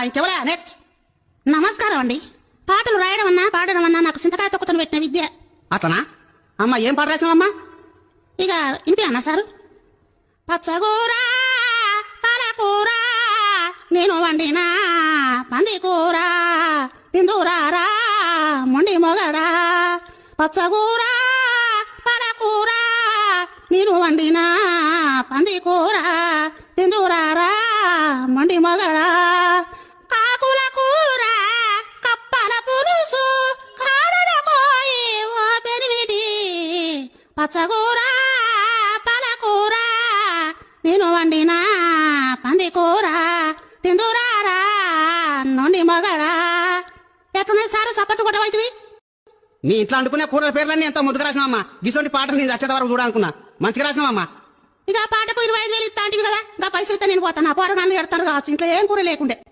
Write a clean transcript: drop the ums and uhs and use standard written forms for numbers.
ఇంకెవరా next. నమస్కారం అండి. పాటలు రాయడం అన్నా పాడడం అన్నా నాకు చింతకాయ తొక్కుతను పెట్టిన విద్య. అట్లనా అమ్మా? ఏం పాట రాసావమ్మా? ఇక ఇంటి అన్నా సారు. పచ్చగూర పాలకూర నేను వండినా పంది కూర తిందురారా మొండి మొగడా. పచ్చగూర పాలకూర నేను వండినా పంది కూర తిందురారా మొండి మొగడా. కాకుల కూర కప్పల పులుసు కాడల పోయి ఓ పెరివిటి. పచ్చగూర పాలకూర నేను వండినా పంది కూర తిందురారా నొండి మొగడా. ఎట్లున్నాయి సారు సపట్టు కొట్టవైతివి? నీ ఇంట్లో అనుకునే కూరల పేర్లన్నీ ఎంతో ముద్దుగా రాసినావమ్మా. గిసోటి పాటలు నేను వచ్చేంత వరకు చూడాలనుకున్నా. మంచిగా రాసినావమ్మా. ఇక పాటకు 25,000 ఇస్తా అంటివి కదా, ఇంకా పైసలు ఇస్తే నేను పోతాను. ఆ పోరగాన్ని ఎడతారు కావచ్చు. ఇంట్లో ఏం కూర లేకుండే.